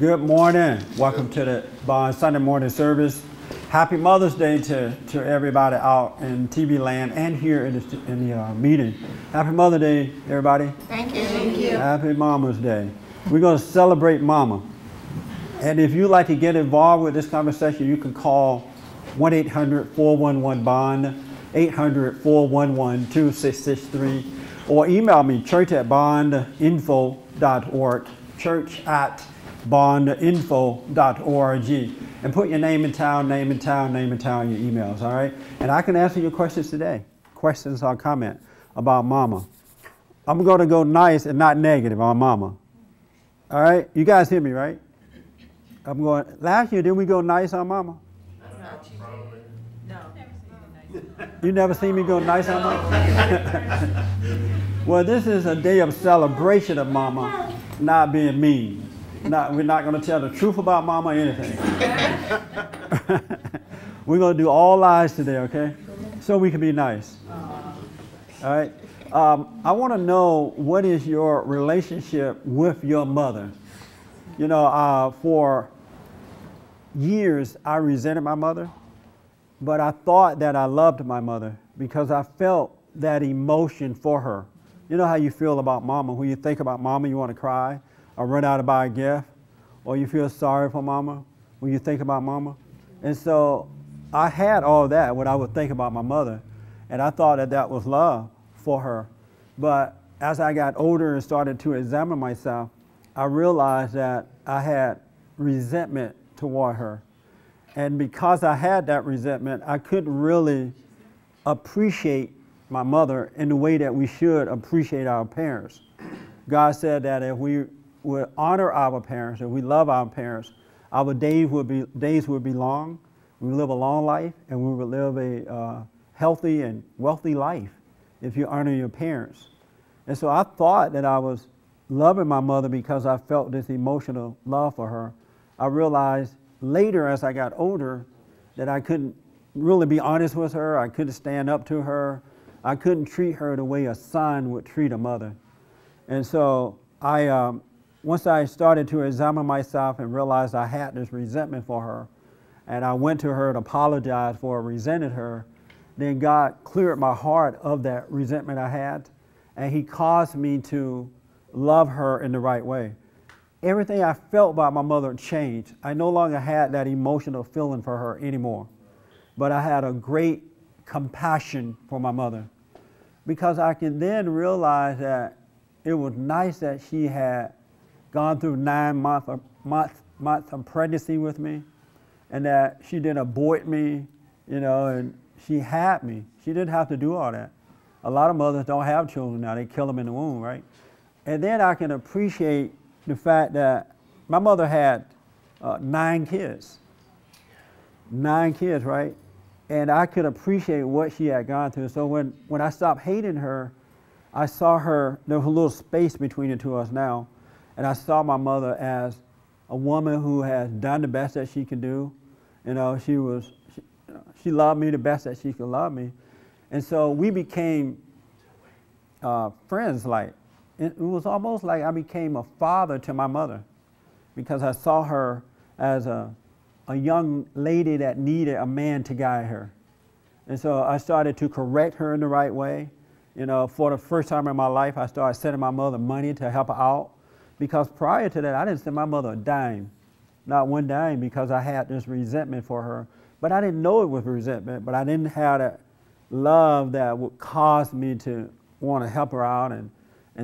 Good morning. Welcome to the Sunday morning service. Happy Mother's Day to everybody out in TV land and here in the meeting. Happy Mother's Day, everybody. Thank you. Thank you. Happy Mama's Day. We're going to celebrate Mama. And if you'd like to get involved with this conversation, you can call 1-800-411-BOND, 800-411-2663, or email me, church@bondinfo.org, church@bondinfo.org, and put your name in town, your emails, all right? And I can answer your questions today, questions or comment about Mama. I'm going to go nice and not negative on Mama, all right? You guys hear me, right? I'm going, last year, didn't we go nice on Mama? No. You never seen me go nice on Mama? Well, this is a day of celebration of Mama not being mean. We're not going to tell the truth about Mama or anything. We're going to do all lies today, okay? So we can be nice. All right? I want to know, what is your relationship with your mother? You know, for years, I resented my mother, but I thought that I loved my mother because I felt that emotion for her. You know how you feel about Mama. When you think about Mama, you want to cry or run out to buy a gift, or you feel sorry for Mama when you think about Mama. And so I had all that when I would think about my mother, and I thought that that was love for her. But as I got older and started to examine myself, I realized that I had resentment toward her. And because I had that resentment, I couldn't really appreciate my mother in the way that we should appreciate our parents. God said that if we would honor our parents, if we love our parents, our days would be long, we would live a long life, and we would live a healthy and wealthy life if you honor your parents. And so I thought that I was loving my mother because I felt this emotional love for her. I realized later as I got older that I couldn't really be honest with her. I couldn't stand up to her. I couldn't treat her the way a son would treat a mother. And so once I started to examine myself and realized I had this resentment for her, and I went to her to apologize for resenting her, then God cleared my heart of that resentment I had, and He caused me to love her in the right way. Everything I felt about my mother changed. I no longer had that emotional feeling for her anymore, but I had a great compassion for my mother, because I can then realize that it was nice that she had gone through 9 months of pregnancy with me, and that she didn't abort me, you know, and she had me. She didn't have to do all that. A lot of mothers don't have children now. They kill them in the womb, right? And then I can appreciate the fact that my mother had 9 kids. 9 kids, right? And I could appreciate what she had gone through. So when I stopped hating her, I saw her, there was a little space between the two of us now, and I saw my mother as a woman who has done the best that she could do. You know, she loved me the best that she could love me. And so we became friends. Like, it was almost like I became a father to my mother, because I saw her as a young lady that needed a man to guide her. And so I started to correct her in the right way. You know, for the first time in my life, I started sending my mother money to help her out, because prior to that, I didn't send my mother a dime, not one dime, because I had this resentment for her. But I didn't know it was resentment, but I didn't have that love that would cause me to want to help her out and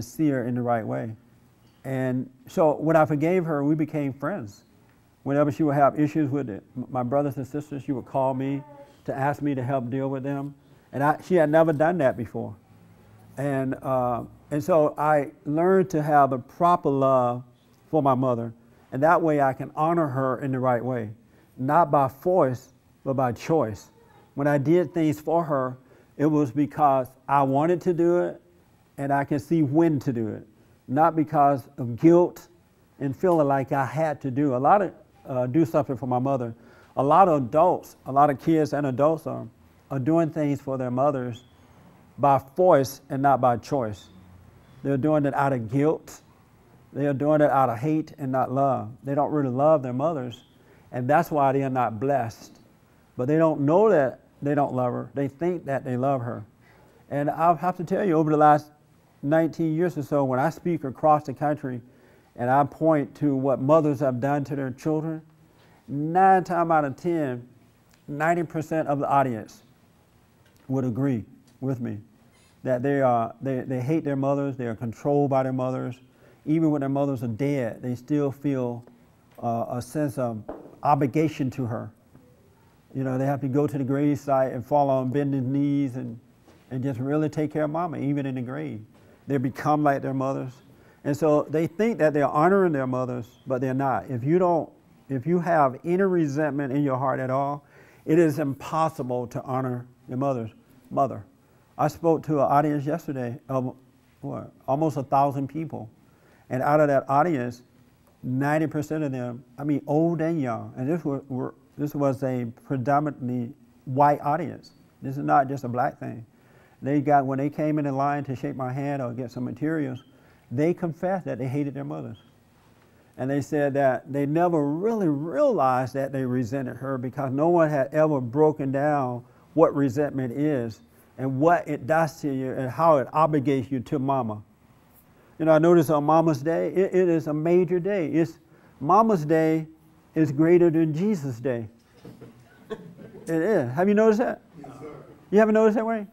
see her in the right way. And so when I forgave her, we became friends. Whenever she would have issues with my brothers and sisters, she would call me to ask me to help deal with them. And she had never done that before. And so I learned to have the proper love for my mother, and that way I can honor her in the right way, not by force, but by choice. When I did things for her, it was because I wanted to do it, and I can see when to do it, not because of guilt and feeling like I had to do. Do something for my mother. A lot of adults, a lot of kids and adults are doing things for their mothers by force and not by choice. They're doing it out of guilt, They are doing it out of hate and not love. They don't really love their mothers, and that's why they are not blessed. But they don't know that they don't love her. They think that they love her. And I'll have to tell you, over the last 19 years or so, when I speak across the country and I point to what mothers have done to their children, 9 times out of 10, 90% of the audience would agree with me that they hate their mothers, they are controlled by their mothers. Even when their mothers are dead, they still feel a sense of obligation to her. You know, they have to go to the grave site and fall on bended knees and just really take care of mama, even in the grave. They become like their mothers. And so they think that they're honoring their mothers, but they're not. If you have any resentment in your heart at all, it is impossible to honor your mother. I spoke to an audience yesterday of almost 1,000 people. And out of that audience, 90% of them, I mean, old and young, and this was a predominantly white audience. This is not just a black thing. When they came in line to shake my hand or get some materials, they confessed that they hated their mothers. And they said that they never really realized that they resented her because no one had ever broken down what resentment is and what it does to you and how it obligates you to mama. You know, I noticed on Mama's Day, it is a major day. Mama's Day is greater than Jesus' Day. It is. Have you noticed that? Yes, sir. You haven't noticed that, Wayne?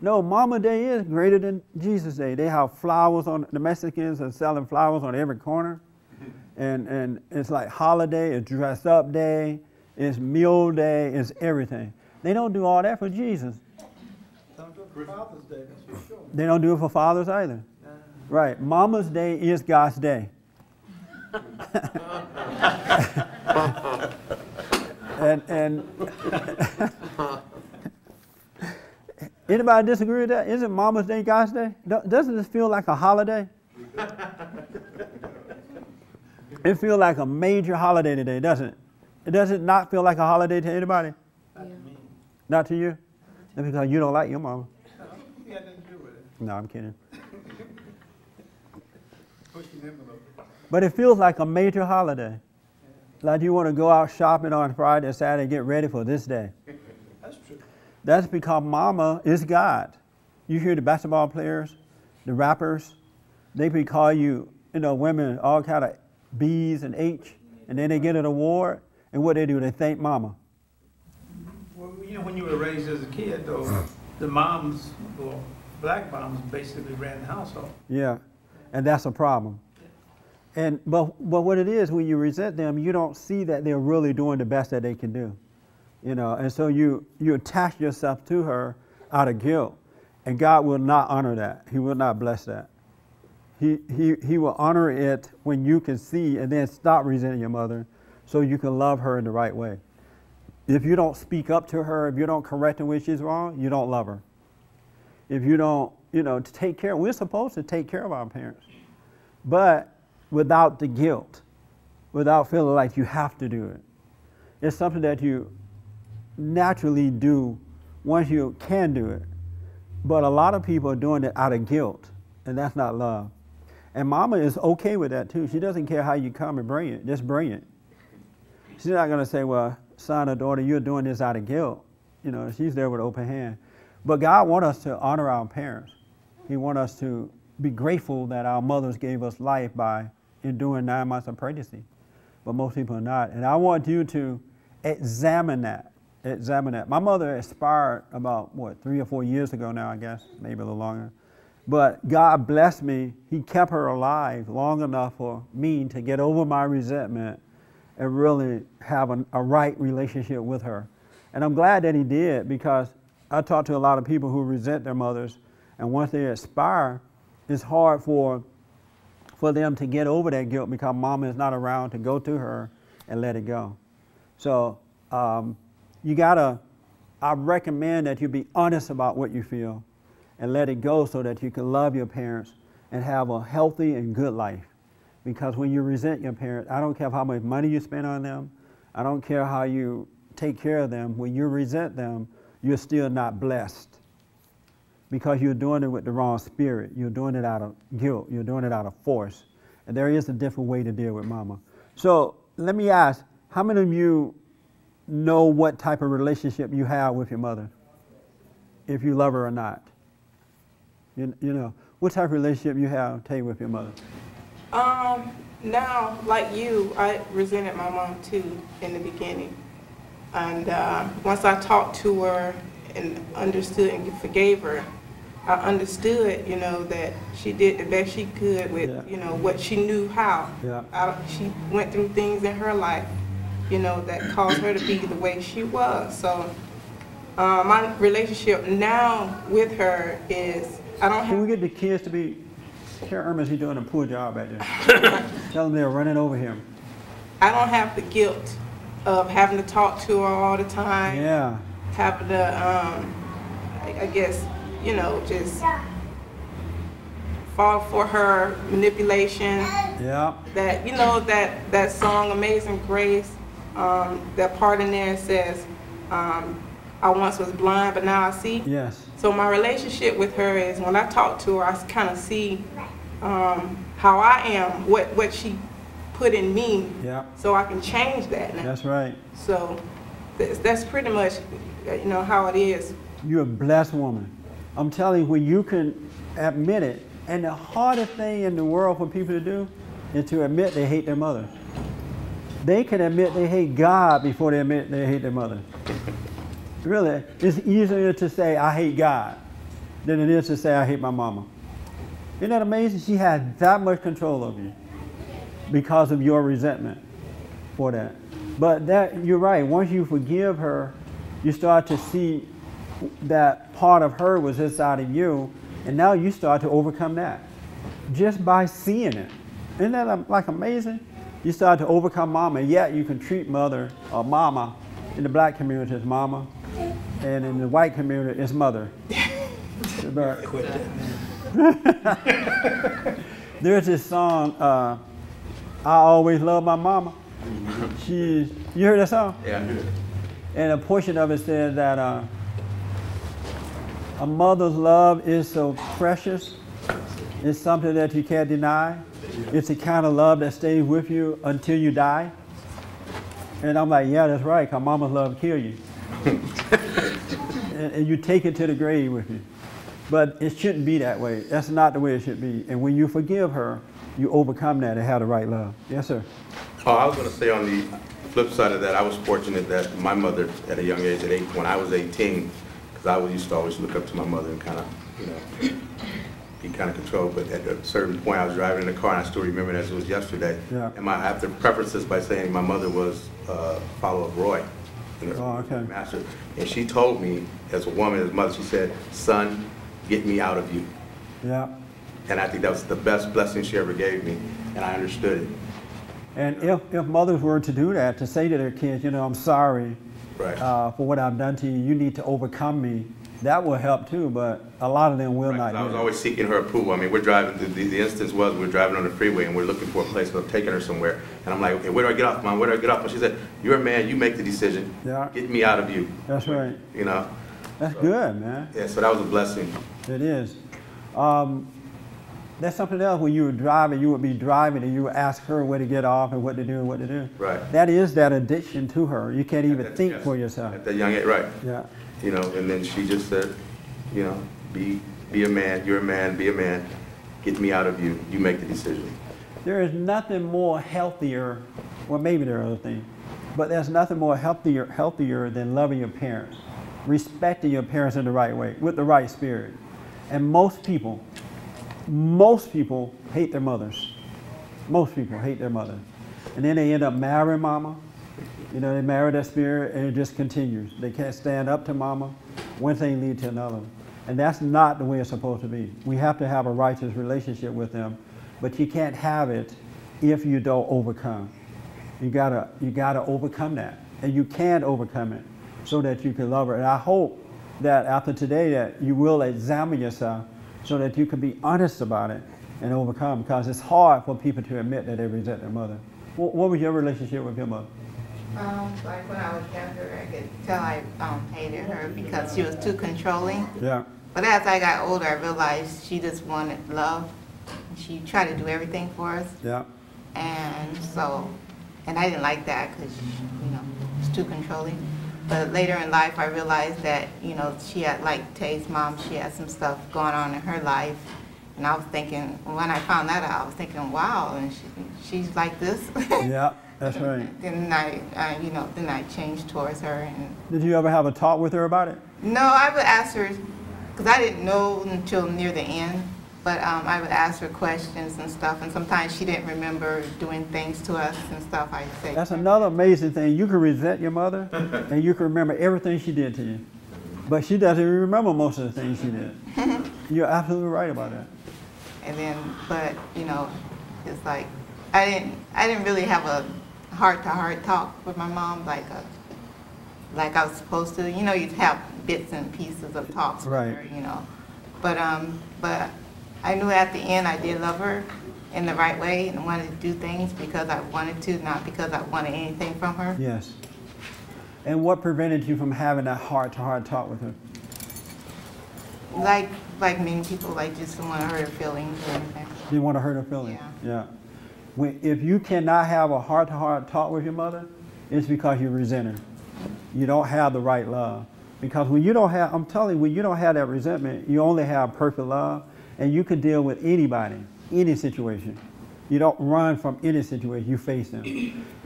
No, Mama Day is greater than Jesus' Day. They have flowers on, the Mexicans are selling flowers on every corner. And it's like holiday, it's dress up day, it's meal day, it's everything. They don't do all that for Jesus. Don't do it for Father's Day, that's for sure. They don't do it for fathers either. Right. Mama's Day is God's day. and anybody disagree with that? Isn't Mama's Day God's day? Doesn't this feel like a holiday? It feels like a major holiday today, doesn't it? It doesn't not feel like a holiday to anybody? Not to me. Not to you? That's because you don't like your mama. You got nothing to do with it. No, I'm kidding. Pushing the envelope. But it feels like a major holiday. Like you want to go out shopping on Friday and Saturday and get ready for this day. That's true. That's because mama is God. You hear the basketball players, the rappers, they could call you, women, all kind of B's and H, and then they get an award, and what they do, they thank mama. Well, when you were raised as a kid, though, the moms, well, black moms basically ran the household. Yeah, and that's a problem. But what it is, when you resent them, you don't see that they're really doing the best that they can do. And so you attach yourself to her out of guilt, and God will not honor that. He will not bless that. He will honor it when you can see and then stop resenting your mother so you can love her in the right way. If you don't speak up to her, if you don't correct her when she's wrong, you don't love her. If you don't, to take care, we're supposed to take care of our parents, but without the guilt, without feeling like you have to do it. It's something that you naturally do once you can do it. But a lot of people are doing it out of guilt, and that's not love. And mama is okay with that too. She doesn't care how you come and bring it. Just bring it. She's not going to say, well, son or daughter, you're doing this out of guilt. She's there with an open hand. But God wants us to honor our parents. He wants us to be grateful that our mothers gave us life by enduring 9 months of pregnancy. But most people are not. And I want you to examine that. Examine that. My mother expired about, 3 or 4 years ago now, I guess, maybe a little longer. But God blessed me. He kept her alive long enough for me to get over my resentment and really have a right relationship with her. And I'm glad that he did, because I talk to a lot of people who resent their mothers, and once they expire, it's hard for them to get over that guilt because mama is not around to go to her and let it go. So I recommend that you be honest about what you feel and let it go so that you can love your parents and have a healthy and good life. Because when you resent your parents, I don't care how much money you spend on them, I don't care how you take care of them, when you resent them, you're still not blessed. Because you're doing it with the wrong spirit. You're doing it out of guilt. You're doing it out of force. And there is a different way to deal with mama. So let me ask, how many of you know what type of relationship you have with your mother? If you love her or not? You know, what type of relationship you have, Tay, with your mother? Now, like you, I resented my mom too in the beginning. And once I talked to her and understood and forgave her, I understood, you know, that she did the best she could with, you know, what she knew how. She went through things in her life, you know, that caused her to be the way she was. So my relationship now with her is, I don't have... Can we get the kids to be... Karen Irma's doing a poor job back there. Tell them they're running over him. I don't have the guilt of having to talk to her all the time. Yeah. Having to, I guess, you know, just fall for her manipulation. Yeah. That, you know, that song Amazing Grace, that part in there says, I once was blind, but now I see. Yes. So my relationship with her is, when I talk to her, I kind of see how I am, what she put in me, so I can change that now. That's right. So that's pretty much, you know, how it is. You're a blessed woman. I'm telling you, when you can admit it, and the hardest thing in the world for people to do is to admit they hate their mother. They can admit they hate God before they admit they hate their mother. Really, it's easier to say I hate God than it is to say I hate my mama. Isn't that amazing? She has that much control over you because of your resentment for that. But that, you're right, once you forgive her, you start to see that part of her was inside of you, and now you start to overcome that just by seeing it. Isn't that like amazing? You start to overcome mama, and yet you can treat mother or mama in the black community as mama, and in the white community it's mother. But there's this song, I Always Love My Mama. You heard that song? Yeah. And a portion of it says that a mother's love is so precious. It's something that you can't deny. It's the kind of love that stays with you until you die. And I'm like, yeah, that's right, because mama's love kill you. and you take it to the grave with you. But it shouldn't be that way. That's not the way it should be. And when you forgive her, you overcome that and have the right love. Yes, sir? Oh, I was going to say on the flip side of that, I was fortunate that my mother, at a young age, when I was 18, because I used to always look up to my mother and kind of, you know, be kind of controlled. But at a certain point, I was driving in the car, and I still remember it as it was yesterday. Yeah. And I have to preface this by saying my mother was a follower of Roy, master. And she told me, as a woman, as a mother, she said, son, get me out of you. Yeah. And I think that was the best blessing she ever gave me, and I understood it. And if mothers were to do that, to say to their kids, you know, I'm sorry for what I've done to you, you need to overcome me, that will help too, but a lot of them will not. I was always seeking her approval. I mean, we're driving, the instance was we're driving on the freeway and we're looking for a place, we're taking her somewhere. And I'm like, okay, where do I get off, Mom? Where do I get off? And she said, you're a man, you make the decision. Yeah. Get me out of you. That's right. You know? That's good, man. Yeah, so that was a blessing. It is. That's something else. When you were driving, you would be driving and you would ask her where to get off and what to do and what to do. Right. That is that addiction to her. You can't even think yes, for yourself. At that young age, right. Yeah. You know, and then she just said, you know, be a man, you're a man, be a man, get me out of you, you make the decision. There is nothing more healthier, well maybe there are other things, but there's nothing more healthier than loving your parents, respecting your parents in the right way, with the right spirit. And most people hate their mothers. Most people hate their mothers. And then they end up marrying mama. You know, they marry that spirit and it just continues. They can't stand up to mama. One thing leads to another. And that's not the way it's supposed to be. We have to have a righteous relationship with them, but you can't have it if you don't overcome. You gotta overcome that. And you can overcome it so that you can love her. And I hope that after today that you will examine yourself so that you can be honest about it and overcome, because it's hard for people to admit that they resent their mother. What was your relationship with your mother? Like when I was younger, I could tell I hated her because she was too controlling. Yeah. But as I got older, I realized she just wanted love. she tried to do everything for us. Yeah. And so, and I didn't like that because, you know, it's too controlling. But later in life, I realized that, you know, she had, like Tay's mom, she had some stuff going on in her life. And I was thinking, when I found that out, I was thinking, wow, and she's like this. Yeah, that's right. Then you know, then I changed towards her. And Did you ever have a talk with her about it? no, I would ask her, because I didn't know until near the end, but I would ask her questions and stuff, and sometimes she didn't remember doing things to us and stuff. I'd say. That's another amazing thing. You can resent your mother, and you can remember everything she did to you. But she doesn't even remember most of the things she did. You're absolutely right about that. And then, but you know, it's like I didn't really have a heart-to-heart talk with my mom like I was supposed to. You know, you'd have bits and pieces of talks with Right. her, you know. But I knew at the end I did love her in the right way and wanted to do things because I wanted to, not because I wanted anything from her. Yes. And what prevented you from having that heart-to-heart talk with her? Like many people, like just don't want to hurt her feelings or anything. Didn't want to hurt her feelings. Yeah. If you cannot have a heart-to-heart talk with your mother, it's because you resent her. You don't have the right love. Because when you don't have, I'm telling you, when you don't have that resentment, you only have perfect love, and you can deal with anybody, any situation. You don't run from any situation, you face them.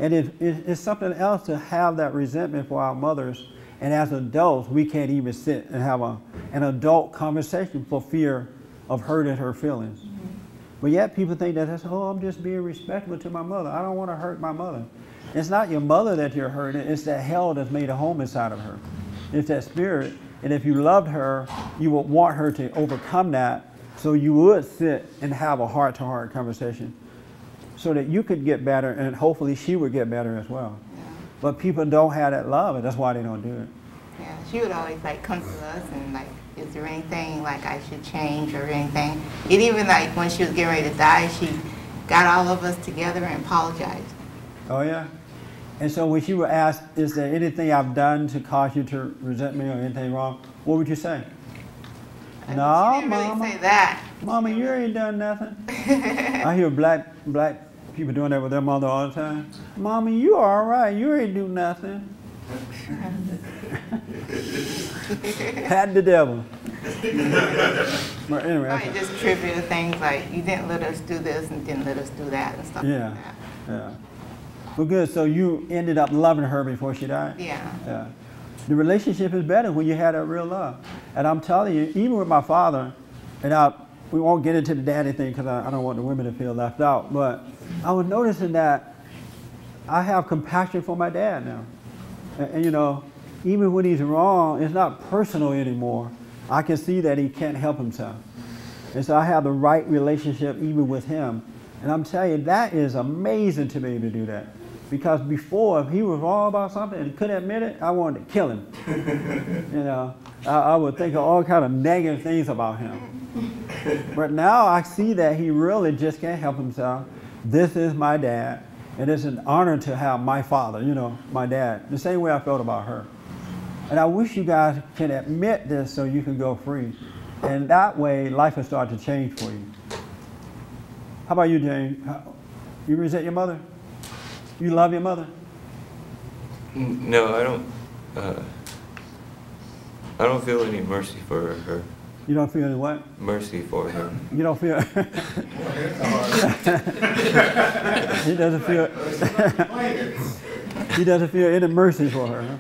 And it's something else to have that resentment for our mothers, and as adults, we can't even sit and have an adult conversation for fear of hurting her feelings. But yet people think that that's, oh, I'm just being respectful to my mother. I don't want to hurt my mother. It's not your mother that you're hurting, it's that hell that's made a home inside of her. It's that spirit, and if you loved her, you would want her to overcome that, so you would sit and have a heart-to-heart conversation so that you could get better, and hopefully she would get better as well. Yeah. But people don't have that love, and that's why they don't do it. Yeah, she would always like come to us and like, is there anything like I should change or anything? And even like when she was getting ready to die, she got all of us together and apologized. Oh yeah? And so when she would ask, is there anything I've done to cause you to resent me or anything wrong, what would you say? No, she didn't really Mama. say that. Mama, you ain't done nothing. I hear black people doing that with their mother all the time. Mama, you all right. You ain't do nothing. Pat the devil. But anyway. Probably just trivial things like you didn't let us do this and didn't let us do that and stuff Yeah, like that. yeah. Well, good. So you ended up loving her before she died? Yeah. Yeah. The relationship is better when you have that real love. And I'm telling you, even with my father, and we won't get into the daddy thing because I don't want the women to feel left out, but I was noticing that I have compassion for my dad now. And you know, even when he's wrong, it's not personal anymore. I can see that he can't help himself. And so I have the right relationship even with him. And I'm telling you, that is amazing to be able to do that. Because before, if he was wrong about something and couldn't admit it, I wanted to kill him. You know, I would think of all kind of negative things about him. But now I see that he really just can't help himself. This is my dad, and it's an honor to have my father, you know, my dad, the same way I felt about her. And I wish you guys can admit this so you can go free. And that way, life will start to change for you. How about you, Jane? You resent your mother? You love your mother? No, I don't feel any mercy for her. You don't feel any what? Mercy for her. You don't feel... He doesn't feel... He doesn't feel any mercy for her. Huh?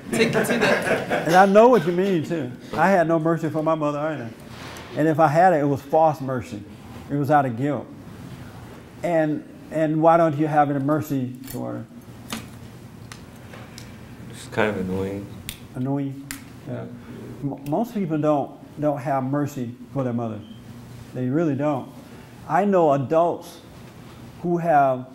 And I know what you mean, too. I had no mercy for my mother either. And if I had it, it was false mercy. It was out of guilt. And why don't you have any mercy toward her? It's kind of annoying. Annoying? Yeah. Most people don't have mercy for their mothers. They really don't. I know adults who have,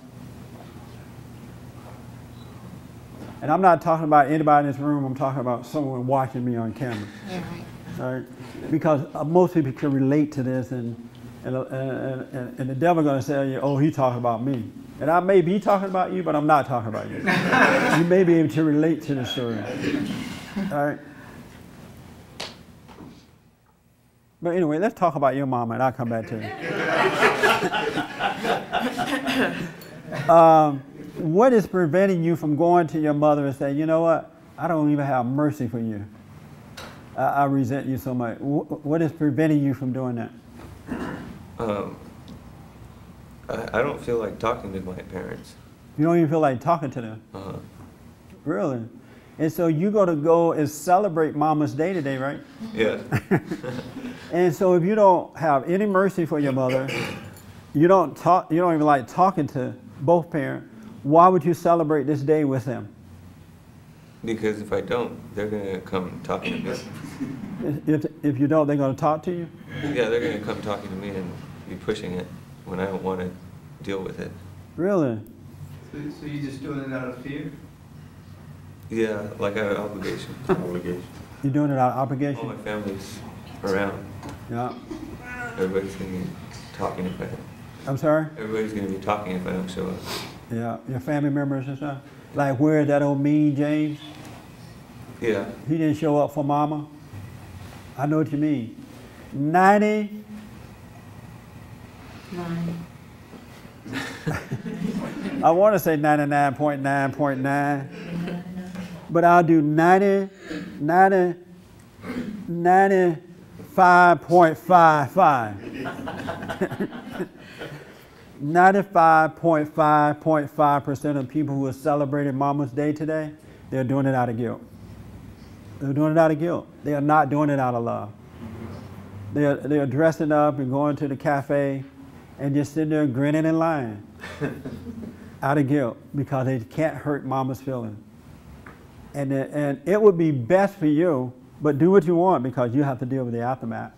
and I'm not talking about anybody in this room, I'm talking about someone watching me on camera. Yeah, right. All right? Because most people can relate to this, and the devil going to say, oh, he's talking about me. And I may be talking about you, but I'm not talking about you. You may be able to relate to the story. All right? But anyway, let's talk about your mama, and I'll come back to you. What is preventing you from going to your mother and saying, you know what, I don't even have mercy for you. I resent you so much. What is preventing you from doing that? I don't feel like talking to my parents. You don't even feel like talking to them? Uh-huh. Really? And so you're going to go and celebrate Mama's Day today, right? Yeah. And so if you don't have any mercy for your mother, you don't even like talking to both parents, why would you celebrate this day with them? Because if I don't, they're gonna come talking to me. If you don't, they're going to talk to you? Yeah, they're gonna come talking to me and be pushing it when I don't want to deal with it. Really? So you're just doing it out of fear? Yeah, like out of obligation. Obligation. You're doing it out of All obligation? my family's around. Yeah. Everybody's gonna be talking if I. I'm sorry? Everybody's gonna be talking if I don't show up. Yeah. Your family members and stuff? Like where's that old mean James? Yeah. He didn't show up for Mama? I know what you mean. 90. I want to say 99.9.9, but I'll do 95.55. 95.5% of people who are celebrating Mama's Day today, they're doing it out of guilt. They're doing it out of guilt. They are not doing it out of love. They're dressing up and going to the cafe and just sitting there grinning and lying out of guilt because they can't hurt Mama's feelings. And it would be best for you, but do what you want because you have to deal with the aftermath.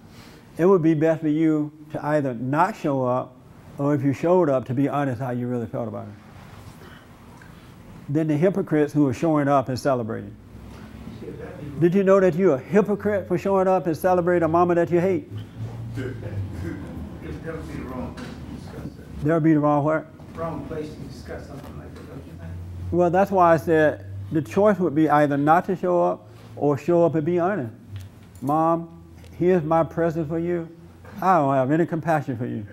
It would be best for you to either not show up, or if you showed up, to be honest how you really felt about it. Then the hypocrites who are showing up and celebrating. Did you know that you're a hypocrite for showing up and celebrating a mama that you hate? That would be the wrong place to discuss that. That would be the wrong what? Wrong place to discuss something like that, don't you think? Well, that's why I said the choice would be either not to show up or show up and be honest. Mom, here's my present for you. I don't have any compassion for you.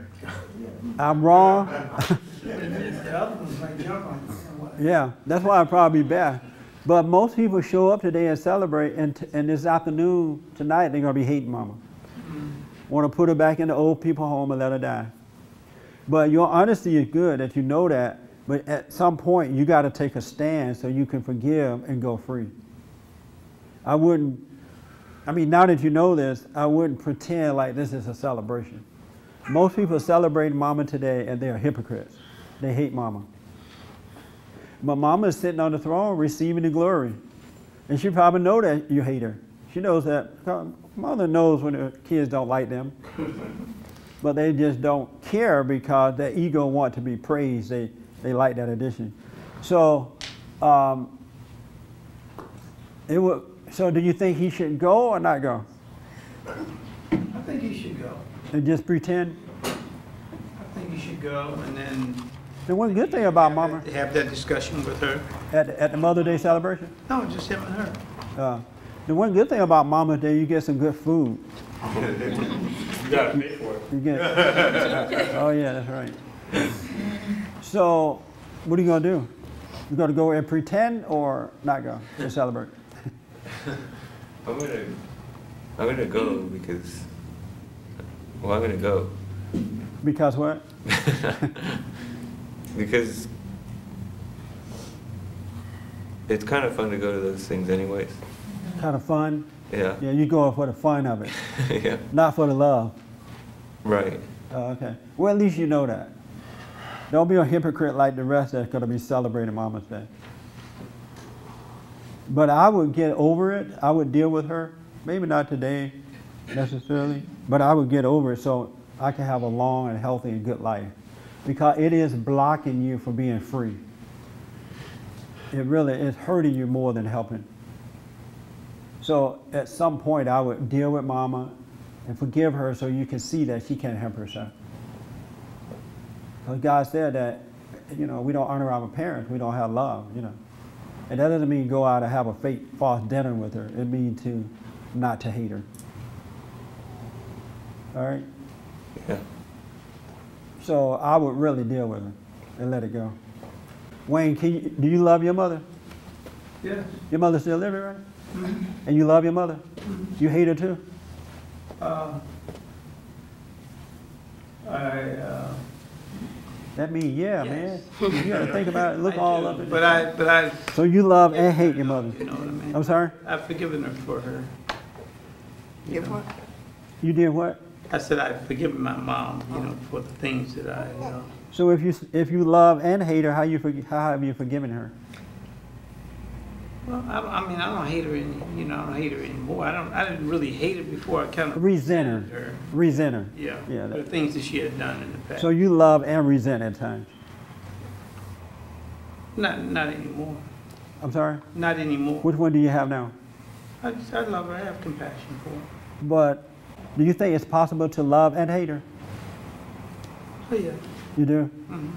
I'm wrong. The other ones might jump on you. Yeah, that's why I'd probably be bad. But most people show up today and celebrate, and this afternoon, tonight, they're going to be hating Mama. Want to put her back in the old people home and let her die. But your honesty is good that you know that, but at some point, you got to take a stand so you can forgive and go free. Now that you know this, I wouldn't pretend like this is a celebration. Most people celebrate Mama today, and they're hypocrites. They hate Mama. But Mama is sitting on the throne receiving the glory. And she probably knows that you hate her. She knows that. Mother knows when the kids don't like them. But they just don't care because their ego wants to be praised. They like that addition. So, so do you think he should go or not go? I think you should go. And just pretend? I think you should go and then The one good thing about Mama have that discussion with her. at the Mother's Day celebration, No, just him and her. the one good thing about Mama's Day, you get some good food. You gotta pay for it. You get, oh yeah, that's right. So, what are you gonna do? You gonna go and pretend or not go to celebrate? I'm gonna go because. Well, I'm gonna go. Because what? Because it's kind of fun to go to those things anyways. Kind of fun. Yeah. Yeah, you going for the fun of it, Yeah. not for the love. Right. Oh, okay. Well, at least you know that. Don't be a hypocrite like the rest that's gonna be celebrating Mama's Day. But I would get over it. I would deal with her. Maybe not today necessarily, but I would get over it so I can have a long and healthy and good life. Because it is blocking you from being free. It really is hurting you more than helping. So at some point I would deal with Mama and forgive her so you can see that she can't help herself. Because God said that, we don't honor our parents, we don't have love, And that doesn't mean go out and have a fake false dinner with her. It means not to hate her. All right? Yeah. So I would really deal with her and let it go. Wayne, do you love your mother? Yes. Your mother still living, right? Mhm. And you love your mother? You hate her too? That means yeah, Yes. man. You gotta think about it. Look I all do, up in but I, So you love and hate your mother? you know what I mean? I'm sorry? I've forgiven her for her. You know. You did what? I said I've forgiven my mom, you know, for the things that I, you know. So if you love and hate her, how have you forgiven her? Well, I mean, I don't hate her I don't hate her anymore. I didn't really hate her before. I kind of Resent her. Resent her. Yeah. Yeah. The things that she had done in the past. So you love and resent at times? Not anymore. I'm sorry? Not anymore. Which one do you have now? I love her. I have compassion for her. But do you think it's possible to love and hate her? Oh yeah. You do? Mhm.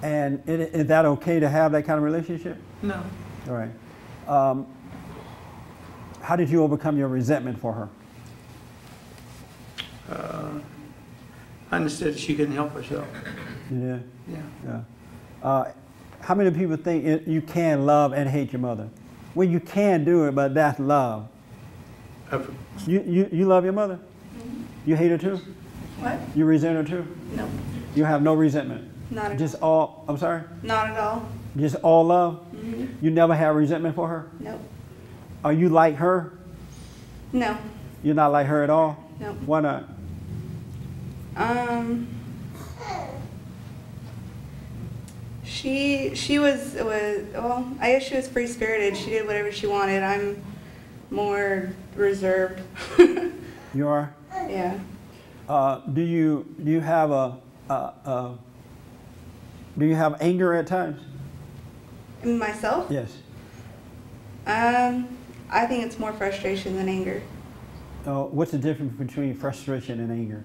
And is that okay to have that kind of relationship? No. All right. How did you overcome your resentment for her? I understood that she couldn't help herself. You did? Yeah. Yeah. How many people think you can love and hate your mother? Well, you can do it, but that's love. You love your mother? Mm-hmm. You hate her too? What? You resent her too? No, You have no resentment? not at Just all, I'm sorry? Not at all. Just all love? Mm-hmm. You never have resentment for her? Nope. Are you like her? No. You're not like her at all? Nope. Why not? She was well, I guess she was free spirited. She did whatever she wanted. I'm more reserved. You are? Yeah. Do you have do you have anger at times? And myself? Yes. I think it's more frustration than anger. What's the difference between frustration and anger?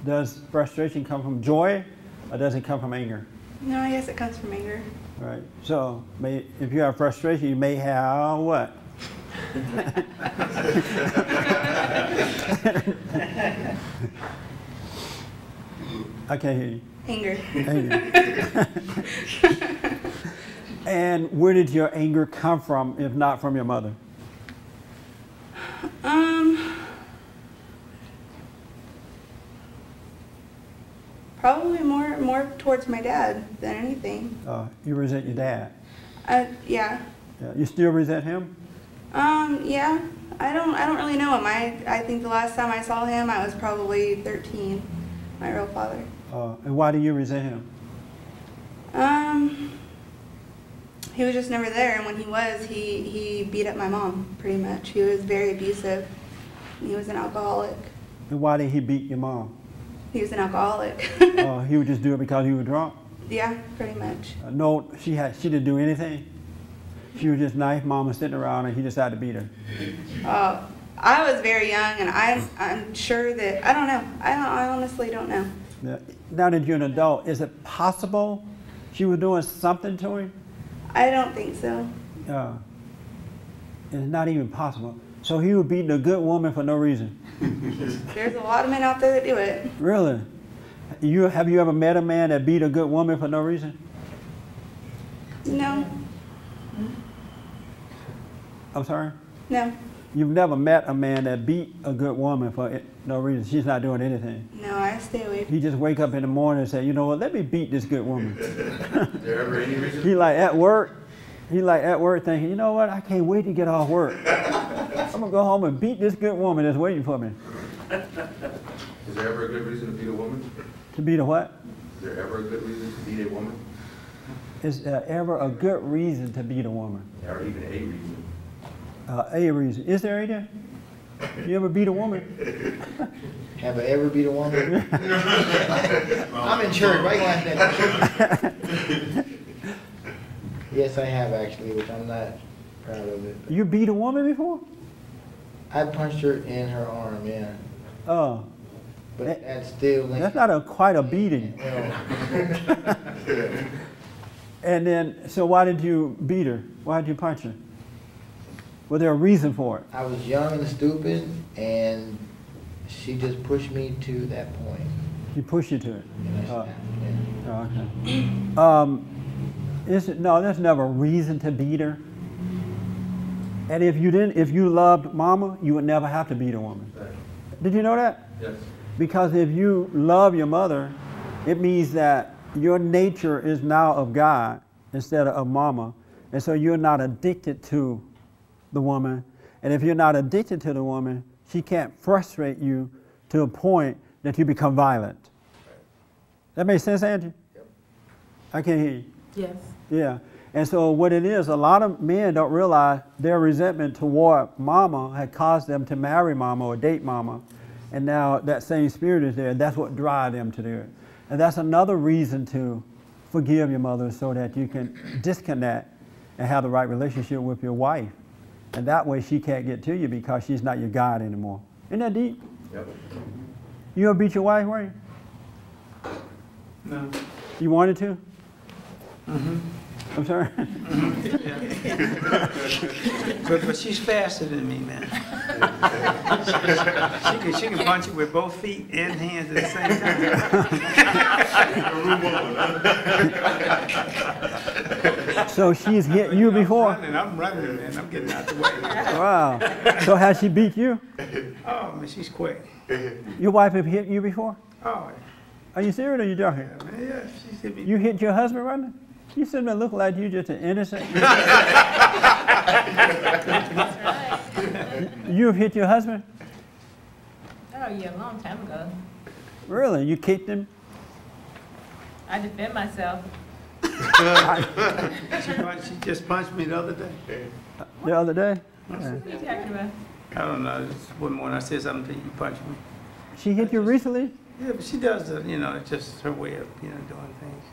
Does frustration come from joy, or does it come from anger? No, I guess it comes from anger. All right. So if you have frustration, you may have what? I can't hear you. Anger. Anger. And where did your anger come from, if not from your mother? Probably more towards my dad than anything. You resent your dad. Yeah. Yeah. You still resent him? Yeah. I don't really know him. I think the last time I saw him, I was probably 13. My real father. And why do you resent him? He was just never there, and when he was, he beat up my mom, pretty much. He was very abusive. He was an alcoholic. And why did he beat your mom? He was an alcoholic. He would just do it because he was drunk? Yeah, pretty much. No, she didn't do anything? She was just nice, mom was sitting around and he decided to beat her? I was very young, and I'm sure that, I don't know. I honestly don't know. Yeah. Now that you're an adult, is it possible she was doing something to him? I don't think so. It's not even possible. So he was beating a good woman for no reason? There's a lot of men out there that do it. Really? Have you ever met a man that beat a good woman for no reason? No. I'm sorry? No. You've never met a man that beat a good woman for no reason. She's not doing anything. No, I stay away from He just wake up in the morning and say, you know what, let me beat this good woman. Is there ever any reason? He like at work thinking, you know what, I can't wait to get off work. I'm gonna go home and beat this good woman that's waiting for me. Is there ever a good reason to beat a woman? To beat a what? Is there ever a good reason to beat a woman? Is there ever a good reason to beat a woman? Or even a reason? A reason. Is there any? You ever beat a woman? Have I ever beat a woman? I'm in church. Why you like that? Yes, I have actually, which I'm not proud of it. You beat a woman before? I punched her in her arm, yeah. Oh. But that's still... That's not quite a beating. No. And then, so why did you beat her? Why did you punch her? Was there a reason for it? I was young and stupid, and she just pushed me to that point. She pushed you to it. Okay. No, there's never a reason to beat her. And if you loved mama, you would never have to beat a woman. Did you know that? Yes. Because if you love your mother, it means that your nature is now of God instead of mama. And so you're not addicted to the woman. And if you're not addicted to the woman, she can't frustrate you to a point that you become violent. That makes sense, Angie? Yep. I can't hear you. Yes. Yeah. And so what it is, a lot of men don't realize their resentment toward mama had caused them to marry mama or date mama. And now that same spirit is there. That's what drives them to do it. And that's another reason to forgive your mother so that you can disconnect and have the right relationship with your wife. And that way she can't get to you because she's not your God anymore. Isn't that deep? Yep. You ever beat your wife, Wayne? No. You wanted to? Mm-hmm. I'm sorry? Yeah. But she's faster than me, man. She can punch you with both feet and hands at the same time. So she's hit you before? I'm running, man. I'm getting out the way. Wow. So has she beat you? Oh, man, she's quick. Your wife have hit you before? Oh, Are you serious or are you joking? yeah, man, yeah, she's hit me. You hit your husband, Rodney? You sitting there looking like you just an innocent. You've hit your husband? Oh yeah, a long time ago. Really? You kicked him? I defend myself. She just punched me the other day. The other day? What are you talking about? I don't know. This one morning I said something to you, you punched me. She hit you recently? Yeah, but she does, it's just her way of, doing things.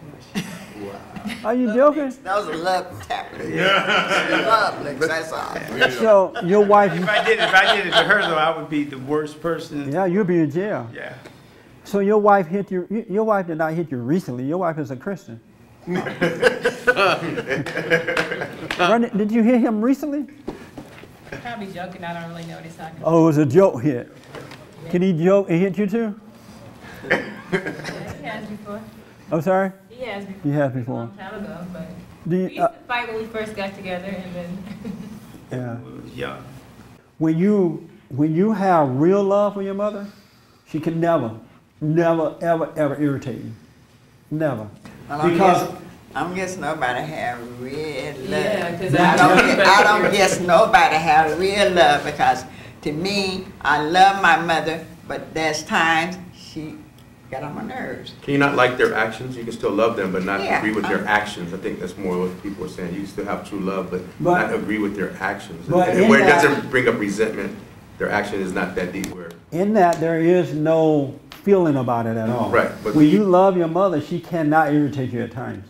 Are you joking? That was a love tap. Love licks, that's all. So your wife, If I did it to her, though, I would be the worst person. yeah, you'll be in jail. Yeah. So your wife hit you, your wife did not hit you recently. Your wife is a Christian. Rodney, did you hit him recently? Probably joking. I don't really know what he's talking about. Oh, it was a joke hit. Can he joke and hit you too? Yeah, he has before. I'm sorry? He has before. He has A before. long time ago, but Do we you, used to fight when we first got together, and then yeah. We was young. When you have real love for your mother, she can never, ever irritate you. Never. Well, I'm guessing nobody have real love. Yeah, 'cause I don't guess nobody have real love because to me, I love my mother, but there's times she got on my nerves. Can you not like their actions? You can still love them, but not Yeah, agree with their actions. I think that's more what people are saying. You can still have true love, but not agree with their actions. but And in where it that- doesn't bring up resentment, their action is not that deep. Where In that, there is no feeling about it at all. Right, but- when you love your mother, she cannot irritate you at times.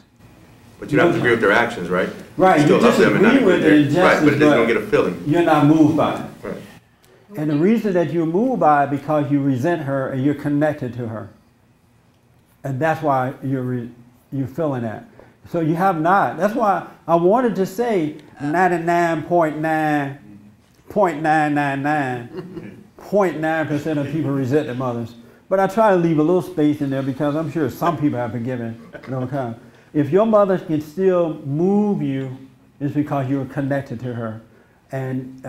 but you don't have to agree with their actions, right? Right, You still you love them and not disagree agree with with it their in right, but justice, you don't but- get a feeling. You're not moved by it. Right. And the reason that you're moved by it because you resent her and you're connected to her. And that's why you're feeling that. So you have not. That's why I wanted to say 99.999.9% of people resent their mothers. But I try to leave a little space in there because I'm sure some people have forgiven. If your mother can still move you, it's because you're connected to her. And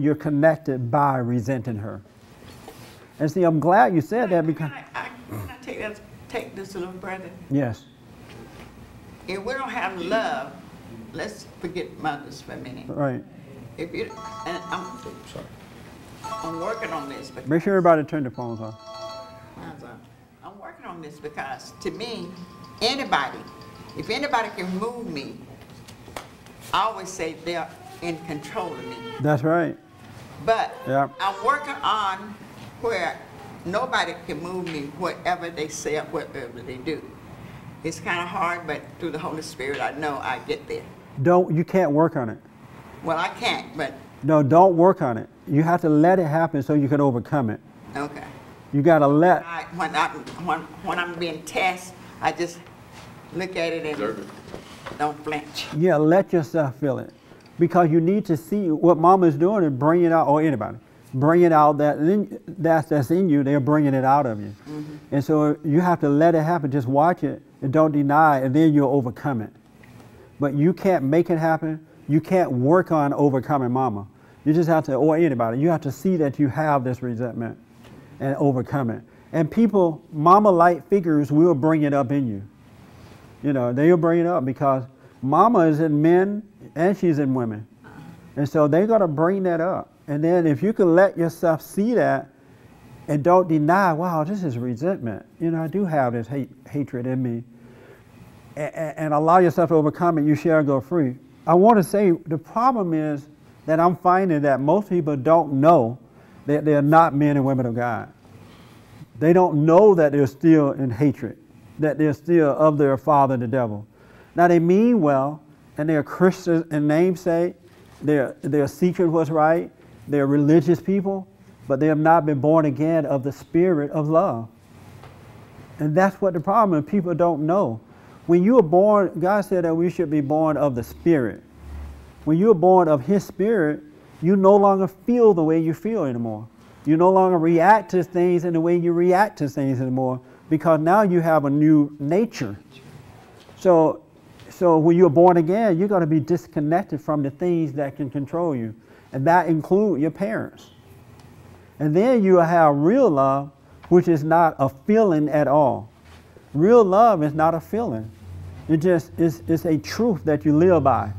you're connected by resenting her. And see, I'm glad you said that because Can I take this a little further? yes, If we don't have love, let's forget mothers for a minute. right. If you, and I'm working on this. Because, Make sure everybody turn their phones off. I'm working on this because to me, if anybody can move me, I always say they're in control of me. That's right. But Yeah. I'm working on where nobody can move me, whatever they say or whatever they do. It's kind of hard, but through the Holy Spirit, I know I get there. You can't work on it. Well, I can't, but No, don't work on it. You have to let it happen so you can overcome it. okay. You got to let. When I'm being tested, I just look at it and don't flinch. Yeah, let yourself feel it. Because you need to see what mama is doing and bring it out, or anybody. bringing out that's in you, they're bringing it out of you. And so you have to let it happen. Just watch it and don't deny it, and then you'll overcome it. But you can't make it happen. You can't work on overcoming mama. You just have to, or anybody, you have to see that you have this resentment and overcome it. And people, mama-like figures will bring it up in you. You know, they'll bring it up because mama is in men and she's in women. And so they're going to bring that up. And then if you can let yourself see that and don't deny, wow, this is resentment. You know, I do have this hatred in me. And allow yourself to overcome it, you shall go free. I want to say the problem is that I'm finding that most people don't know that they're not men and women of God. They don't know that they're still in hatred, that they're still of their father, the devil. Now they mean well, and they're Christians in namesake, they're seeking what's right, they're religious people, but they have not been born again of the spirit of love. And that's what the problem is, people don't know. When you are born, God said that we should be born of the Spirit. When you are born of His Spirit, you no longer feel the way you feel anymore. You no longer react to things in the way you react to things anymore, because now you have a new nature. So when you're born again, you're going to be disconnected from the things that can control you. And that includes your parents. And then you will have real love, which is not a feeling at all. Real love is not a feeling. It just it's a truth that you live by.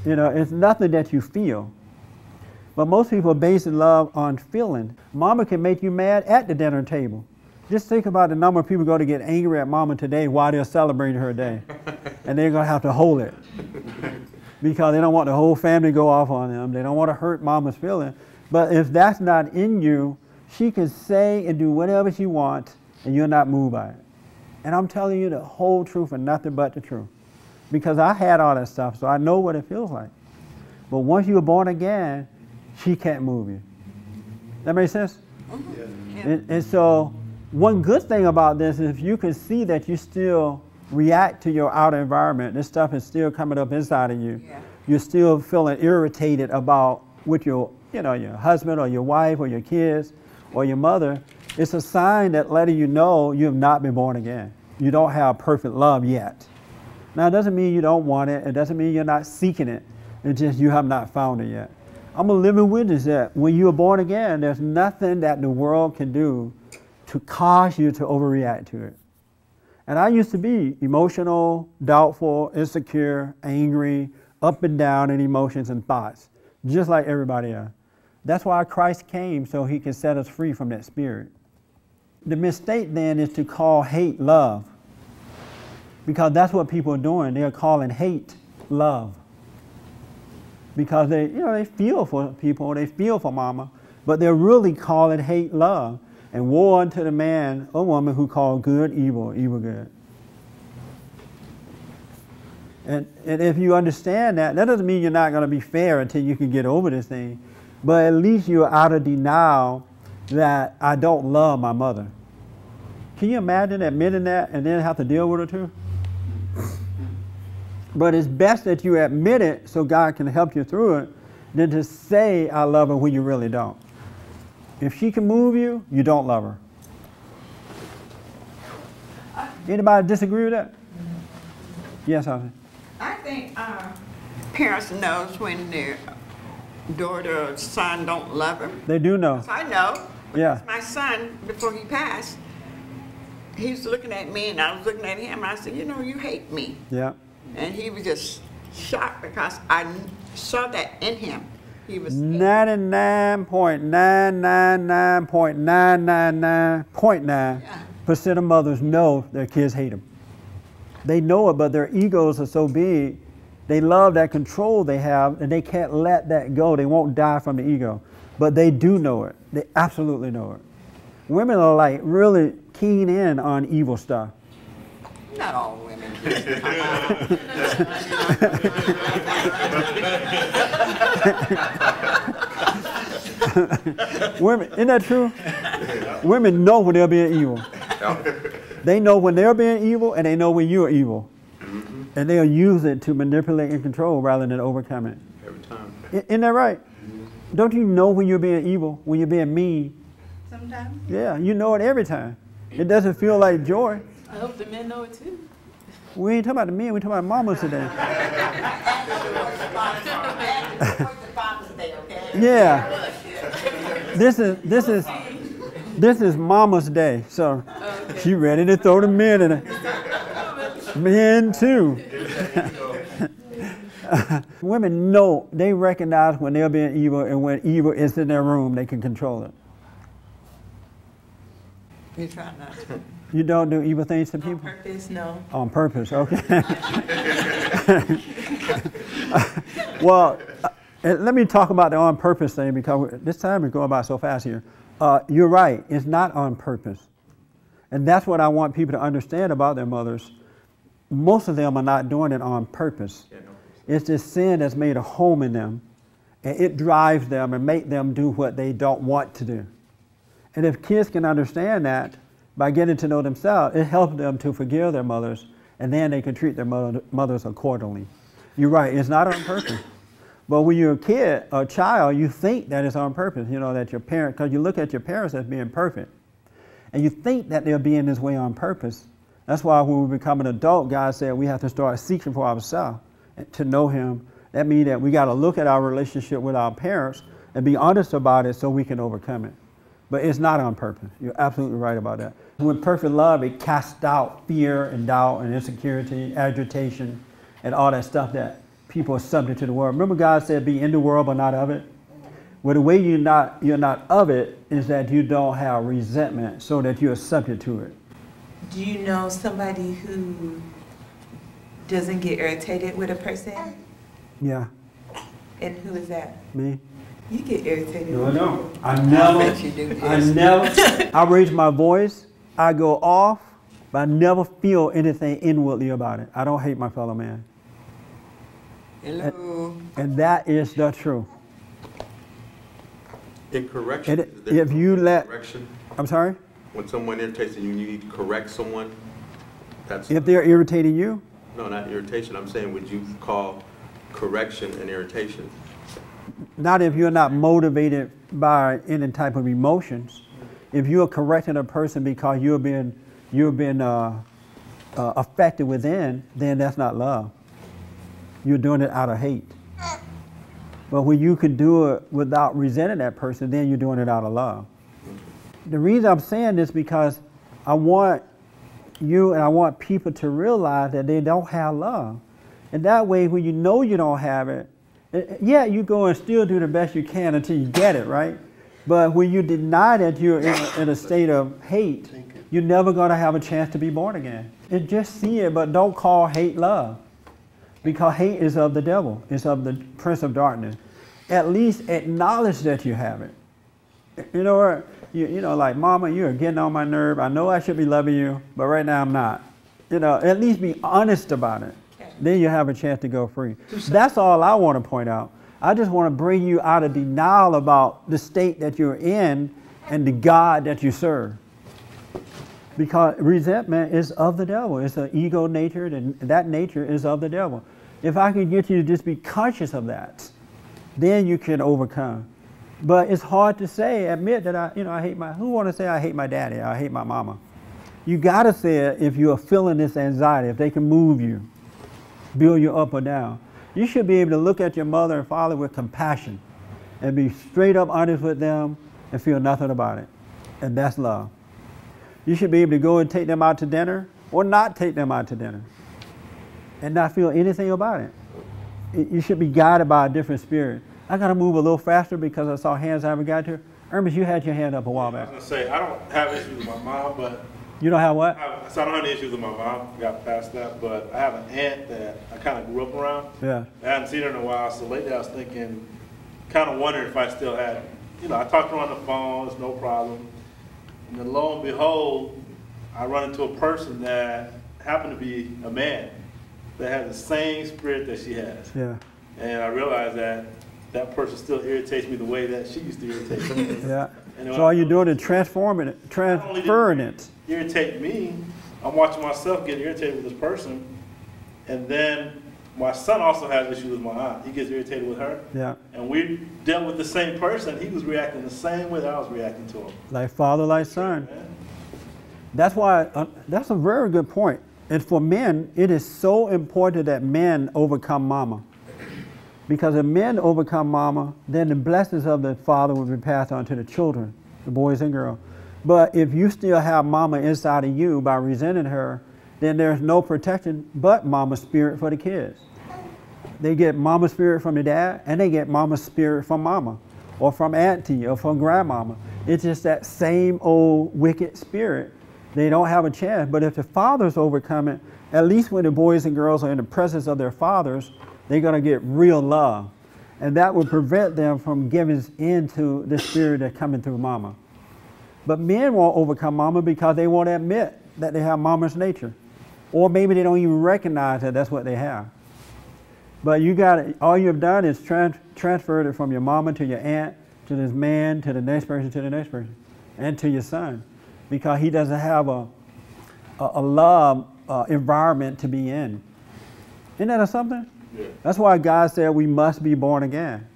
You know, it's nothing that you feel. But most people base love on feeling. Mama can make you mad at the dinner table. Just think about the number of people going to get angry at mama today while they're celebrating her day. And they're going to have to hold it. Because they don't want the whole family to go off on them. They don't want to hurt mama's feelings. But if that's not in you, she can say and do whatever she wants, and you're not moved by it. And I'm telling you the whole truth and nothing but the truth. Because I had all that stuff, so I know what it feels like. But once you're born again, she can't move you. That makes sense? And so one good thing about this is if you can see that you still react to your outer environment, this stuff is still coming up inside of you. You're still feeling irritated about with your husband or your wife or your kids or your mother. It's a sign that letting you know you have not been born again. You don't have perfect love yet. Now, it doesn't mean you don't want it. It doesn't mean you're not seeking it. It's just you have not found it yet. I'm a living witness that when you are born again, there's nothing that the world can do to cause you to overreact to it. And I used to be emotional, doubtful, insecure, angry, up and down in emotions and thoughts, just like everybody else. That's why Christ came, so He can set us free from that spirit. The mistake then is to call hate love, because that's what people are doing. They're calling hate love, because they feel for people, they feel for mama, but they're really calling hate love. And woe unto the man or woman who call good evil, evil good. And if you understand that, that doesn't mean you're not going to be fair until you can get over this thing, but at least you're out of denial that I don't love my mother. Can you imagine admitting that and then have to deal with it too? But it's best that you admit it so God can help you through it than to say I love her when you really don't. If she can move you, you don't love her. Anybody disagree with that? Yes, Howard. I think parents knows when their daughter or son don't love them. They do know. I know. Yeah. My son, before he passed, he was looking at me and I was looking at him. I said, you hate me. Yeah. And he was just shocked because I saw that in him. He was 99.999.9% of mothers know their kids hate them. They know it, but their egos are so big. They love that control they have, and they can't let that go. They won't die from the ego. But they do know it. They absolutely know it. Women are like really keen in on evil stuff. Not all women. Women, isn't that true? Women know when they're being evil. They know when they're being evil, and they know when you're evil. And they'll use it to manipulate and control rather than overcome it. Every time. Isn't that right? Don't you know when you're being evil, when you're being mean? Sometimes. Yeah, you know it every time. It doesn't feel like joy. I hope the men know it too. We ain't talking about the men, we talking about mamas today. Yeah. This is Mama's Day, so she ready to throw the men in it. Men too. Women know, they recognize when they're being evil, and when evil is in their room, they can control it. You try not to. You don't do evil things to people? On purpose, no. On purpose, okay. Well, let me talk about the on purpose thing, because this time is going by so fast here. You're right, it's not on purpose. And that's what I want people to understand about their mothers. Most of them are not doing it on purpose. It's this sin that's made a home in them, and it drives them and makes them do what they don't want to do. And if kids can understand that, by getting to know themselves, it helps them to forgive their mothers, and then they can treat their mothers accordingly. You're right, it's not on purpose. But when you're a kid, a child, you think that it's on purpose, you know, that your parent, because you look at your parents as being perfect, and you think that they're being this way on purpose. That's why when we become an adult, God said we have to start seeking for ourselves to know Him. That means that we got to look at our relationship with our parents and be honest about it so we can overcome it. But it's not on purpose. You're absolutely right about that. With perfect love, it casts out fear and doubt and insecurity, agitation, and all that stuff that people are subject to the world. Remember God said, be in the world but not of it? Well, the way you're not of it is that you don't have resentment so that you're subject to it. Do you know somebody who doesn't get irritated with a person? Yeah. And who is that? Me. You get irritated. No, I don't. I raise my voice, I go off, but I never feel anything inwardly about it. I don't hate my fellow man. Hello. And that is the truth. In correction, If you let, correction, I'm sorry? when someone irritates you, you need to correct someone. That's If they're irritating you? no, not irritation. I'm saying, would you call correction an irritation? Not if you're not motivated by any type of emotions. If you're correcting a person because you're being affected within, then that's not love. You're doing it out of hate. But when you can do it without resenting that person, then you're doing it out of love. The reason I'm saying this because I want you and I want people to realize that they don't have love. And that way, when you know you don't have it, yeah, you go and still do the best you can until you get it, right? But when you deny that you're in a state of hate, you're never going to have a chance to be born again. And just see it, but don't call hate love. Because hate is of the devil. It's of the prince of darkness. At least acknowledge that you have it. You know what? You know, like, Mama, you're getting on my nerve. I know I should be loving you, but right now I'm not. You know, at least be honest about it. Then you have a chance to go free. That's all I want to point out. I just want to bring you out of denial about the state that you're in and the God that you serve. Because resentment is of the devil. It's an ego nature, and that nature is of the devil. If I can get you to just be conscious of that, then you can overcome. But it's hard to say, admit that I hate who want to say I hate my daddy, I hate my mama? You got to say it if you are feeling this anxiety, if they can move you, build you up or down. You should be able to look at your mother and father with compassion and be straight up honest with them and feel nothing about it. And that's love. You should be able to go and take them out to dinner or not take them out to dinner and not feel anything about it. You should be guided by a different spirit. I got to move a little faster because I saw hands I haven't got to. Ernest, you had your hand up a while back. I was going to say, I don't have issues with my mom, but... You don't have what? So I don't have any issues with my mom. Got past that, but I have an aunt that I kind of grew up around. Yeah. I hadn't seen her in a while, so lately I was thinking, kind of wondering if I still had, I talked to her on the phone, it's no problem. And then lo and behold, I run into a person that happened to be a man that has the same spirit that she has. Yeah. And I realized that that person still irritates me the way that she used to irritate me. Yeah. So all you're doing is transferring it. Irritate me. I'm watching myself get irritated with this person, and then My son also has issues with my aunt. He gets irritated with her. Yeah. And we dealt with the same person. He was reacting the same way that I was reacting to him. Like father, like son. Man. That's why, that's a very good point. And for men, it is so important that men overcome mama. Because if men overcome mama, then the blessings of the father will be passed on to the children, the boys and girls. But if you still have mama inside of you by resenting her, then there's no protection but mama's spirit for the kids. They get mama's spirit from the dad, and they get mama's spirit from mama, or from auntie, or from grandmama. It's just that same old wicked spirit. They don't have a chance. But if the fathers overcome it, at least when the boys and girls are in the presence of their fathers, they're going to get real love. And that will prevent them from giving into the spirit that's coming through mama. But men won't overcome mama because they won't admit that they have mama's nature. Or maybe they don't even recognize that that's what they have. But you got it. All you've done is transferred it from your mama to your aunt, to this man, to the next person, to the next person, and to your son. Because he doesn't have a love environment to be in. Isn't that something? Yeah. That's why God said we must be born again.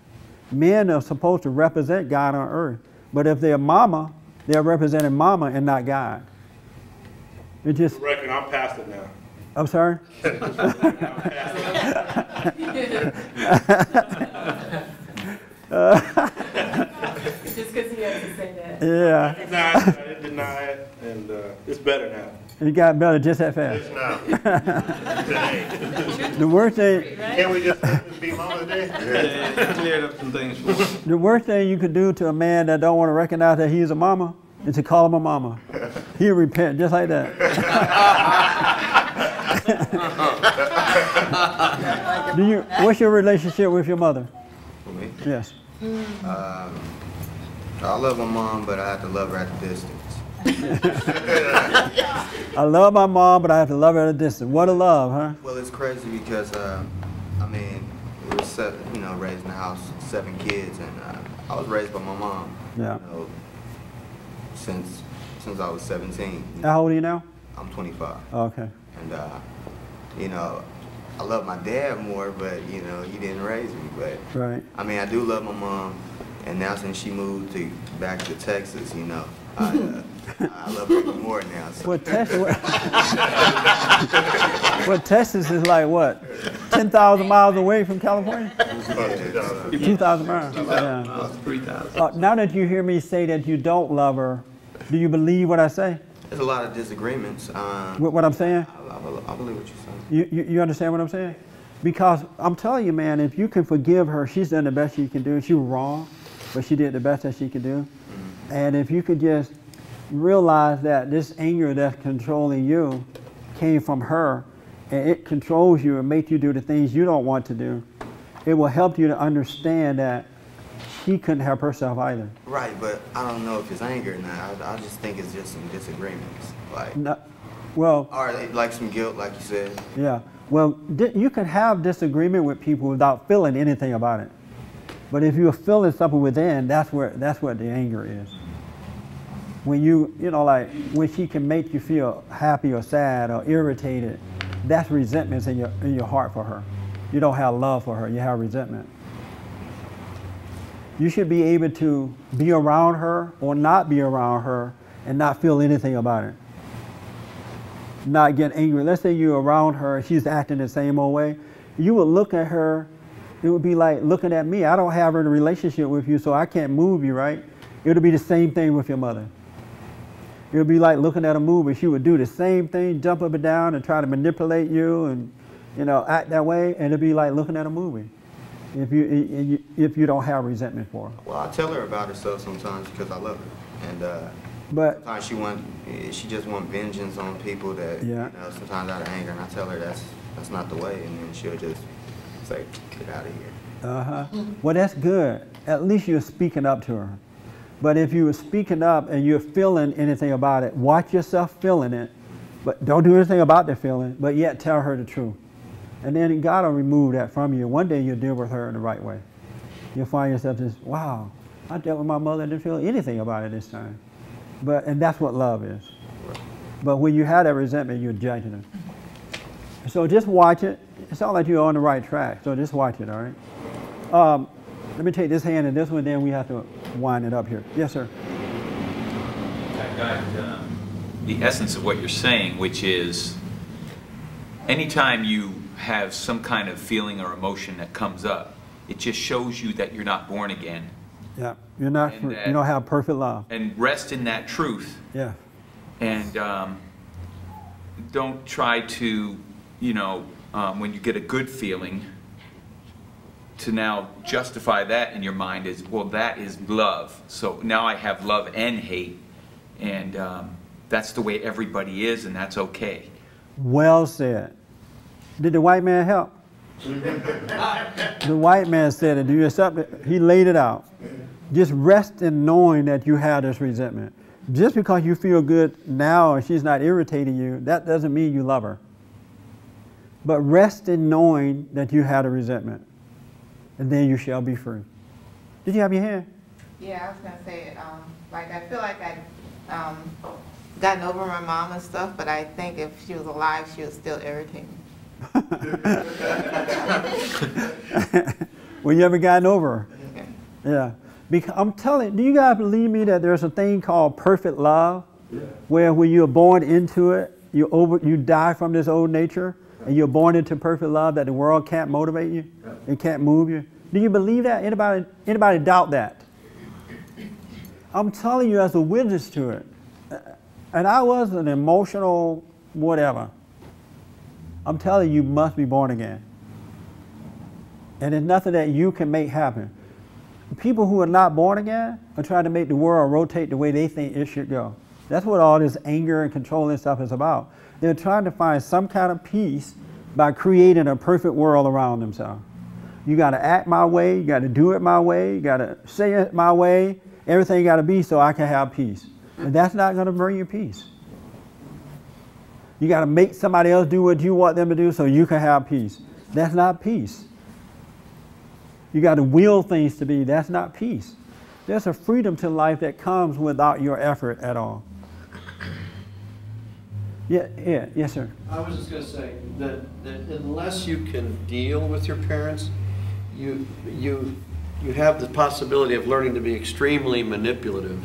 Men are supposed to represent God on earth. But if they're mama, they're representing mama and not God. It just. For the record, I'm past it now. I'm sorry? Just because he has to say that. Yeah. I didn't deny it, and it's better now. It got better just that fast. Just now. The worst thing. Can't we just be mama today? Yeah, cleared up some things for him. The worst thing you could do to a man that don't want to recognize that he's a mama is to call him a mama. He'll repent just like that. What's your relationship with your mother? For me? Yes. I love my mom, but I have to love her at a distance. I love my mom, but I have to love her at a distance. What a love, huh? Well, it's crazy because, I mean, we were raised in the house, 7 kids, and I was raised by my mom. Yeah. You know, since I was 17. How old are you now? I'm 25. Oh, okay. And, you know, I love my dad more, but, you know, he didn't raise me. But, right. I mean, I do love my mom, and now since she moved back to Texas, you know, I love her even more now. So. Well, Texas is like what? 10,000 miles away from California? 2,000 miles. 3,000. Now that you hear me say that you don't love her, do you believe what I say? There's a lot of disagreements. What I'm saying? I believe what you're saying. You understand what I'm saying? Because I'm telling you, man, if you can forgive her, she's done the best she can do. She was wrong, but she did the best that she could do. And if you could just realize that this anger that's controlling you came from her, and it controls you and makes you do the things you don't want to do, it will help you to understand that she couldn't help herself either. Right, but I don't know if it's anger or not. I just think it's just some disagreements. Like, well, or like some guilt, like you said. Yeah. Well, you can have disagreement with people without feeling anything about it. But if you're feeling something within, that's what the anger is. When like when she can make you feel happy or sad or irritated, that's resentment in your heart for her. You don't have love for her, you have resentment. You should be able to be around her or not be around her and not feel anything about it. Not get angry. Let's say you're around her, she's acting the same old way. You would look at her, it would be like looking at me. I don't have a relationship with you, so I can't move you, right? It'll be the same thing with your mother. It would be like looking at a movie. She would do the same thing, jump up and down and try to manipulate you and, act that way, and it'd be like looking at a movie if you don't have resentment for her. Well, I tell her about herself sometimes because I love her. And but sometimes she just wants vengeance on people that, sometimes out of anger, and I tell her that's not the way, and then she'll just say, get out of here. Uh-huh. Well, that's good. At least you're speaking up to her. But if you were speaking up and you're feeling anything about it, watch yourself feeling it, but don't do anything about the feeling, but yet tell her the truth. And then God will remove that from you. One day you'll deal with her in the right way. You'll find yourself just, wow, I dealt with my mother and didn't feel anything about it this time. And that's what love is. But when you have that resentment, you're judging her. So just watch it. it sounds like you're on the right track, so just watch it, all right? Let me take this hand and this one, then we have to wind it up here. Yes, sir. I got the essence of what you're saying, which is anytime you have some kind of feeling or emotion that comes up, it just shows you that you're not born again. Yeah, you don't have perfect love. And rest in that truth. Yeah. And don't try to, you know, when you get a good feeling, to now justify that in your mind as, well, that is love. So now I have love and hate, and that's the way everybody is, and that's okay. Well said. Did the white man help? The white man said it. Do you accept it? He laid it out. Just rest in knowing that you have this resentment. Just because you feel good now and she's not irritating you, that doesn't mean you love her. But rest in knowing that you had a resentment, and then you shall be free. Did you have your hand? Yeah, I was going to say, like, I feel like I've gotten over my mom and stuff, but I think if she was alive, she would still irritate me. Well, you ever gotten over her? Yeah. Because I'm telling you, do you guys believe me that there's a thing called perfect love? Yeah. Where when you're born into it, you die from this old nature, and you're born into perfect love that the world can't motivate you, it can't move you. Do you believe that? Anybody doubt that? I'm telling you as a witness to it. And I was an emotional whatever. I'm telling you, you must be born again. And there's nothing that you can make happen. People who are not born again are trying to make the world rotate the way they think it should go. That's what all this anger and controlling stuff is about. They're trying to find some kind of peace by creating a perfect world around themselves. You got to act my way, you got to do it my way, you got to say it my way, everything got to be so I can have peace. And that's not going to bring you peace. You got to make somebody else do what you want them to do so you can have peace. That's not peace. You got to will things to be. That's not peace. There's a freedom to life that comes without your effort at all. Yes, sir. I was just going to say that unless you can deal with your parents, you have the possibility of learning to be extremely manipulative.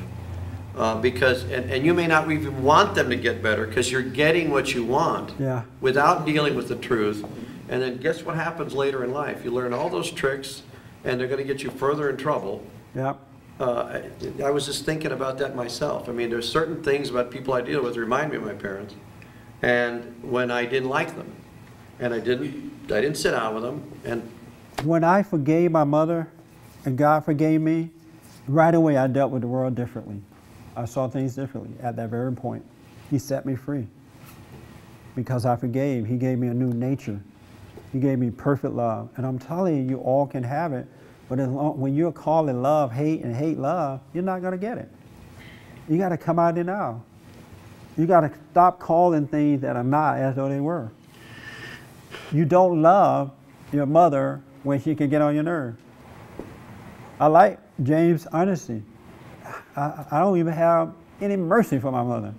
Because you may not even want them to get better because you're getting what you want without dealing with the truth. And then guess what happens later in life? You learn all those tricks, and they're going to get you further in trouble. Yeah. I was just thinking about that myself. I mean, there's certain things about people I deal with that remind me of my parents, and when I didn't like them, and I didn't sit down with them. And when I forgave my mother, and God forgave me, right away I dealt with the world differently. I saw things differently at that very point. He set me free because I forgave. He gave me a new nature. He gave me perfect love. And I'm telling you, you all can have it. But when you're calling love hate and hate love, you're not going to get it. You got to come out of it now. You got to stop calling things that are not as though they were. You don't love your mother when she can get on your nerve. I like James' honesty. I don't even have any mercy for my mother.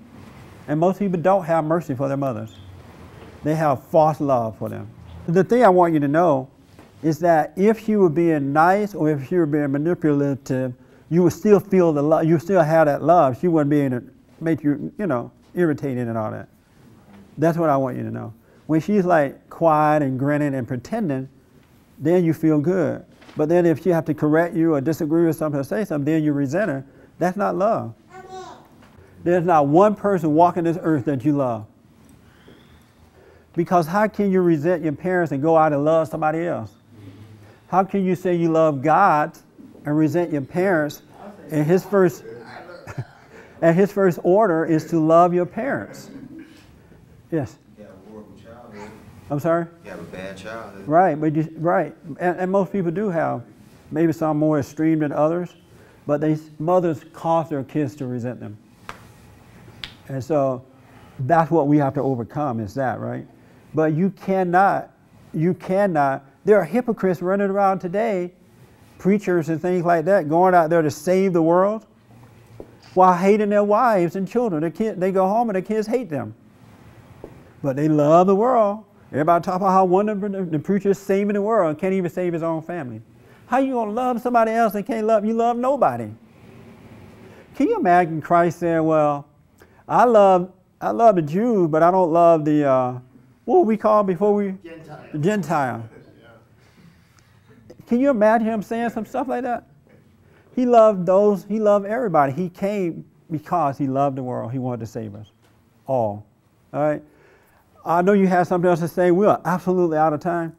And most people don't have mercy for their mothers. They have false love for them. The thing I want you to know is that if she were being nice or if she were being manipulative, you would still feel the love, you still have that love. She wouldn't be able to make you, irritated and all that. That's what I want you to know. When she's like quiet and grinning and pretending, then you feel good. But then if she have to correct you or disagree with something or say something, then you resent her. That's not love. There's not one person walking this earth that you love. Because how can you resent your parents and go out and love somebody else? How can you say you love God and resent your parents and his first order is to love your parents? Yes. You have a horrible childhood. I'm sorry? You have a bad childhood. Right, and most people do have, maybe some more extreme than others, but mothers cause their kids to resent them. And so that's what we have to overcome, is that, right? But you cannot, there are hypocrites running around today, preachers and things like that, going out there to save the world while hating their wives and children. They go home and their kids hate them. But they love the world Everybody talk about how wonderful the preacher is saving the world and can't even save his own family. How you gonna love somebody else and can't love, you love nobody? Can you imagine Christ saying, well, I love the Jews, but I don't love the, what we call before we? Gentile. The Gentile. Can you imagine him saying some stuff like that? He loved everybody. He came because he loved the world. He wanted to save us all. All right? I know you have something else to say. We are absolutely out of time.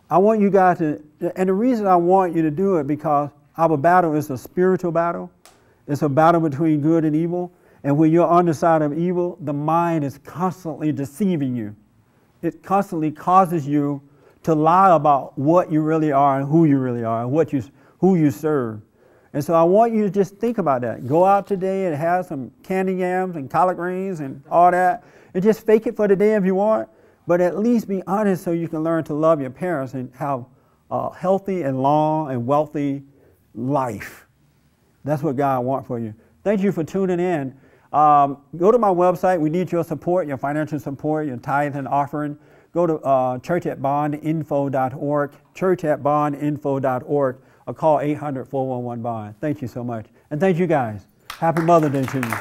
I want you guys to, and the reason I want you to do it because our battle is a spiritual battle. It's a battle between good and evil. And when you're on the side of evil, the mind is constantly deceiving you. It constantly causes you to lie about what you really are and who you really are and who you serve. And so I want you to just think about that. Go out today and have some candy yams and collard greens and all that. And just fake it for the day if you want. But at least be honest so you can learn to love your parents and have a healthy and long and wealthy life. That's what God wants for you. Thank you for tuning in. Go to my website. We need your support, your financial support, your tithe and offering. Go to churchatbondinfo.org, churchatbondinfo.org, or call 800-411-BOND. Thank you so much. And thank you guys. Happy Mother's Day to you.